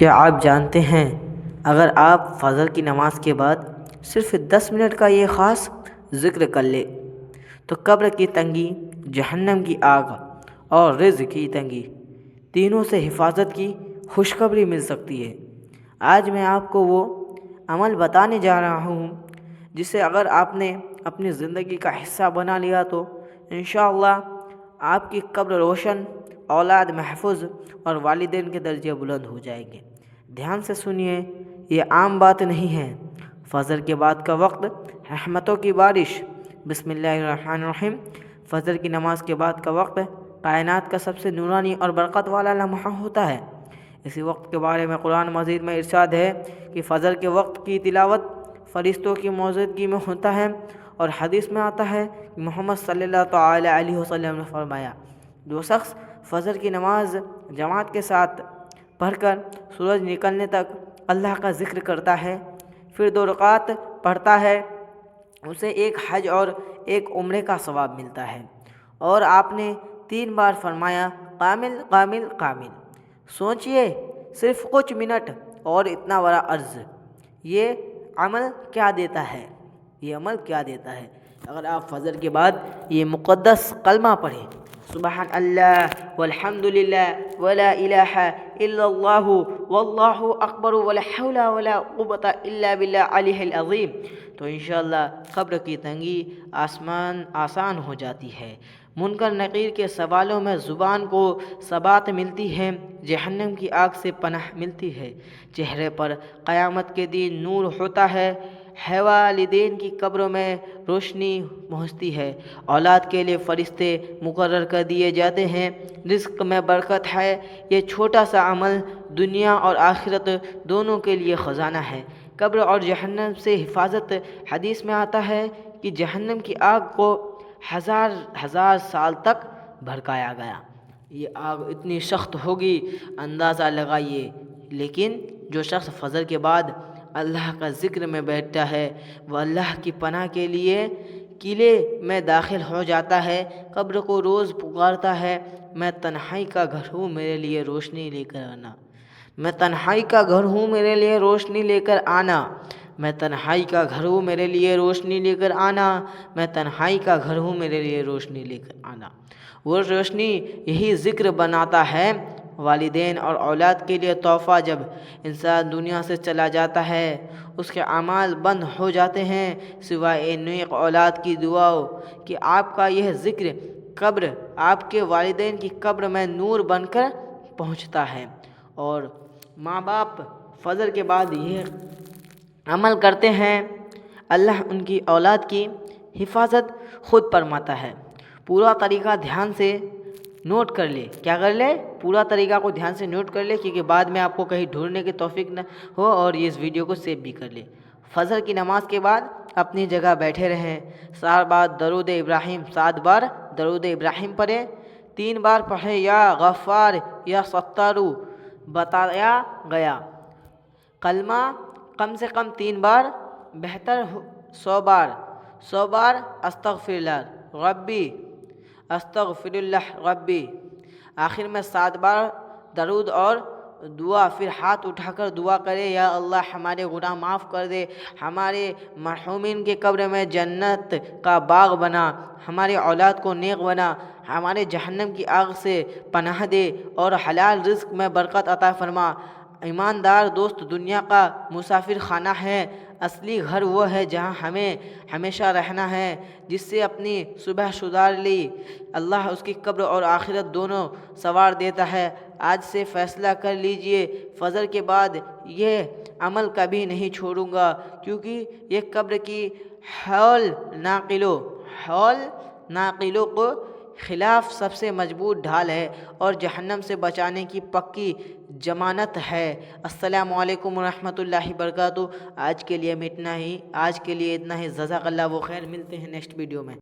کیا آپ جانتے ہیں اگر آپ فجر کی نماز کے بعد صرف 10 منٹ کا یہ خاص ذکر کر لیں تو قبر کی تنگی، جہنم کی آگ اور رزق کی تنگی تینوں سے حفاظت کی خوشخبری مل سکتی ہے۔ آج میں آپ کو وہ عمل بتانے جا رہا ہوں جسے اگر آپ نے اپنی زندگی کا حصہ بنا لیا تو انشاءاللہ آپ کی قبر روشن، اولاد محفوظ اور والدین کے درجے بلند ہو جائیں گے۔ دھیان سے سنیے، یہ عام بات نہیں ہے۔ فجر کے بعد کا وقت رحمتوں کی بارش۔ بسم اللہ الرحمن الرحیم۔ فجر کی نماز کے بعد کا وقت کائنات کا سب سے نورانی اور برکت والا لمحہ ہوتا ہے۔ اسی وقت کے بارے میں قرآن مجید میں ارشاد ہے کہ فجر کے وقت کی تلاوت فرشتوں کی موجودگی میں ہوتا ہے، اور حدیث میں آتا ہے کہ محمد صلی اللہ تعالی علیہ وسلم نے فرمایا، جو شخص فجر کی نماز جماعت کے ساتھ پڑھ کر سورج نکلنے تک اللہ کا ذکر کرتا ہے، پھر 2 رکعت پڑھتا ہے، اسے ایک حج اور ایک عمرے کا ثواب ملتا ہے۔ اور آپ نے 3 بار فرمایا، کامل کامل کامل۔ سوچئے، صرف کچھ منٹ اور اتنا بڑا عرض، یہ عمل کیا دیتا ہے؟ یہ عمل کیا دیتا ہے؟ اگر آپ فجر کے بعد یہ مقدس کلمہ پڑھیں، سبحان اللہ والحمد للہ ولا الہ الا اللہ واللہ اکبر ولا حول ولا قوۃ الا باللہ العلی العظیم، تو انشاءاللہ قبر کی تنگی آسان ہو جاتی ہے۔ منکر نکیر کے سوالوں میں زبان کو ثبات ملتی ہے، جہنم کی آگ سے پناہ ملتی ہے، چہرے پر قیامت کے دن نور ہوتا ہے، والدین کی قبروں میں روشنی پہنچتی ہے، اولاد کے لیے فرشتے مقرر کر دیے جاتے ہیں، رزق میں برکت ہے۔ یہ چھوٹا سا عمل دنیا اور آخرت دونوں کے لیے خزانہ ہے۔ قبر اور جہنم سے حفاظت۔ حدیث میں آتا ہے کہ جہنم کی آگ کو ہزار سال تک بھڑکایا گیا۔ یہ آگ اتنی سخت ہوگی، اندازہ لگائیے۔ لیکن جو شخص فجر کے بعد اللہ کا ذکر میں بیٹھتا ہے، وہ اللہ کی پناہ کے لیے قلعے میں داخل ہو جاتا ہے، قبر کو روز پکارتا ہے، میں تنہائی کا گھر ہوں، میرے لیے روشنی لے کر آنا۔ میں تنہائی کا گھر ہوں، میرے لیے روشنی لے کر آنا۔ میں تنہائی کا گھر ہوں، میرے لیے روشنی لے کر آنا۔ میں تنہائی کا گھر ہوں، میرے لیے روشنی لے کر آنا۔ وہ روشنی یہی ذکر بناتا ہے۔ والدین اور اولاد کے لیے تحفہ۔ جب انسان دنیا سے چلا جاتا ہے، اس کے اعمال بند ہو جاتے ہیں سوائے نیک اولاد کی دعاؤں کہ آپ کا یہ ذکر قبر آپ کے والدین کی قبر میں نور بن کر پہنچتا ہے۔ اور ماں باپ فجر کے بعد یہ عمل کرتے ہیں، اللہ ان کی اولاد کی حفاظت خود فرماتا ہے۔ پورا طریقہ دھیان سے نوٹ کر لے۔ کیا کر لے؟ پورا طریقہ کو دھیان سے نوٹ کر لے، کیونکہ بعد میں آپ کو کہیں ڈھونڈنے کی توفیق نہ ہو، اور یہ اس ویڈیو کو سیو بھی کر لے۔ فجر کی نماز کے بعد اپنی جگہ بیٹھے رہیں، 7 بار درود ابراہیم 7 بار درود ابراہیم پڑھیں، 3 بار پڑھیں یا غفار یا ستارو بتایا گیا کلمہ کم سے کم 3 بار، بہتر 100 بار استغفر اللہ ربی، استغفر اللہ ربی، آخر میں 7 بار درود اور دعا۔ پھر ہاتھ اٹھا کر دعا کرے، یا اللہ ہمارے گناہ معاف کر دے، ہمارے مرحومین کے قبر میں جنت کا باغ بنا، ہمارے اولاد کو نیک بنا، ہمارے جہنم کی آگ سے پناہ دے، اور حلال رزق میں برکت عطا فرما۔ ایماندار دوست دنیا کا مسافر خانہ ہے، اصلی گھر وہ ہے جہاں ہمیں ہمیشہ رہنا ہے۔ جس سے اپنی صبح سدھار لی، اللہ اس کی قبر اور آخرت دونوں سنوار دیتا ہے۔ آج سے فیصلہ کر لیجئے، فجر کے بعد یہ عمل کبھی نہیں چھوڑوں گا، کیونکہ یہ قبر کی ہول ناقلوں کو خلاف سب سے مضبوط ڈھال ہے، اور جہنم سے بچانے کی پکی ضمانت ہے۔ السلام علیکم ورحمۃ اللہ وبرکاتہ۔ آج کے لیے اتنا ہی۔ جزاک اللہ خیر۔ ملتے ہیں نیکسٹ ویڈیو میں۔